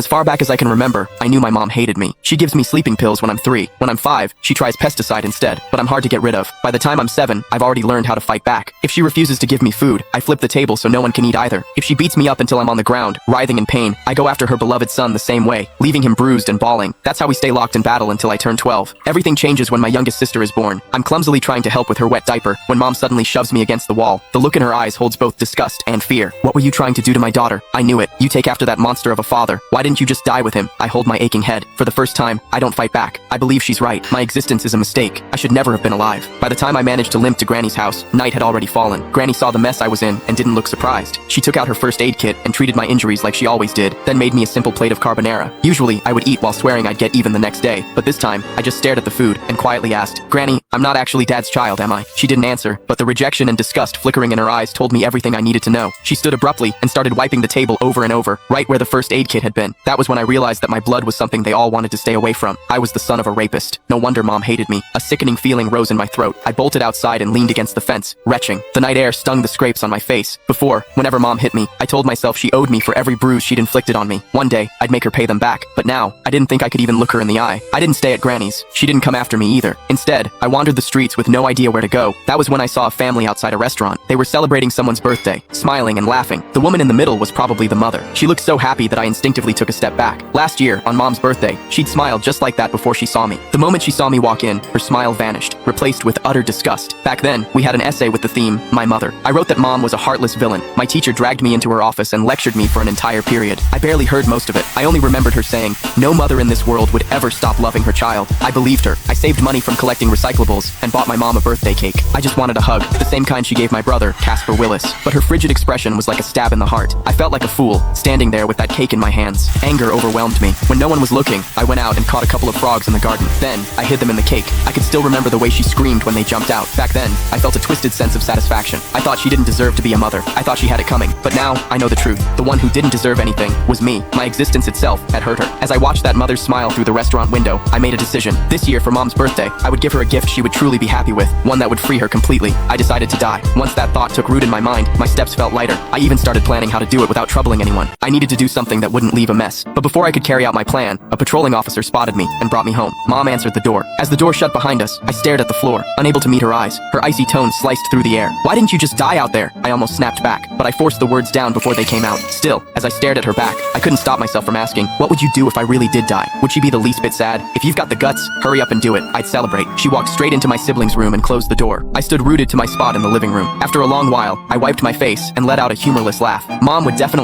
As far back as I can remember, I knew my mom hated me. She gives me sleeping pills when I'm 3. When I'm 5, she tries pesticide instead, but I'm hard to get rid of. By the time I'm 7, I've already learned how to fight back. If she refuses to give me food, I flip the table so no one can eat either. If she beats me up until I'm on the ground, writhing in pain, I go after her beloved son the same way, leaving him bruised and bawling. That's how we stay locked in battle until I turn 12. Everything changes when my youngest sister is born. I'm clumsily trying to help with her wet diaper when mom suddenly shoves me against the wall. The look in her eyes holds both disgust and fear. What were you trying to do to my daughter? I knew it. You take after that monster of a father. Why didn't you just die with him? I hold my aching head. For the first time, I don't fight back. I believe she's right. My existence is a mistake. I should never have been alive. By the time I managed to limp to Granny's house, night had already fallen. Granny saw the mess I was in and didn't look surprised. She took out her first aid kit and treated my injuries like she always did, then made me a simple plate of carbonara. Usually, I would eat while swearing I'd get even the next day, but this time, I just stared at the food and quietly asked, "Granny, I'm not actually Dad's child, am I?" She didn't answer, but the rejection and disgust flickering in her eyes told me everything I needed to know. She stood abruptly and started wiping the table over and over, right where the first aid kit had been. That was when I realized that my blood was something they all wanted to stay away from. I was the son of a rapist. No wonder mom hated me. A sickening feeling rose in my throat. I bolted outside and leaned against the fence, retching. The night air stung the scrapes on my face. Before, whenever mom hit me, I told myself she owed me for every bruise she'd inflicted on me. One day, I'd make her pay them back. But now, I didn't think I could even look her in the eye. I didn't stay at Granny's. She didn't come after me either. Instead, I wandered the streets with no idea where to go. That was when I saw a family outside a restaurant. They were celebrating someone's birthday, smiling and laughing. The woman in the middle was probably the mother. She looked so happy that I instinctively took a step back. Last year, on mom's birthday, she'd smiled just like that before she saw me. The moment she saw me walk in, her smile vanished, replaced with utter disgust. Back then, we had an essay with the theme, My Mother. I wrote that mom was a heartless villain. My teacher dragged me into her office and lectured me for an entire period. I barely heard most of it. I only remembered her saying, no mother in this world would ever stop loving her child. I believed her. I saved money from collecting recyclables and bought my mom a birthday cake. I just wanted a hug, the same kind she gave my brother, Casper Willis. But her frigid expression was like a stab in the heart. I felt like a fool, standing there with that cake in my hands. Anger overwhelmed me. When no one was looking, I went out and caught a couple of frogs in the garden. Then, I hid them in the cake. I could still remember the way she screamed when they jumped out. Back then, I felt a twisted sense of satisfaction. I thought she didn't deserve to be a mother. I thought she had it coming. But now, I know the truth. The one who didn't deserve anything was me. My existence itself had hurt her. As I watched that mother's smile through the restaurant window, I made a decision. This year, for mom's birthday, I would give her a gift she would truly be happy with, one that would free her completely. I decided to die. Once that thought took root in my mind, my steps felt lighter. I even started planning how to do it without troubling anyone. I needed to do something that wouldn't leave a mess. But before I could carry out my plan, a patrolling officer spotted me and brought me home. Mom answered the door. As the door shut behind us, I stared at the floor, unable to meet her eyes. Her icy tone sliced through the air. Why didn't you just die out there? I almost snapped back, but I forced the words down before they came out. Still, as I stared at her back, I couldn't stop myself from asking, what would you do if I really did die? Would she be the least bit sad? If you've got the guts, hurry up and do it. I'd celebrate. She walked straight into my siblings' room and closed the door. I stood rooted to my spot in the living room. After a long while, I wiped my face and let out a humorless laugh. Mom would definitely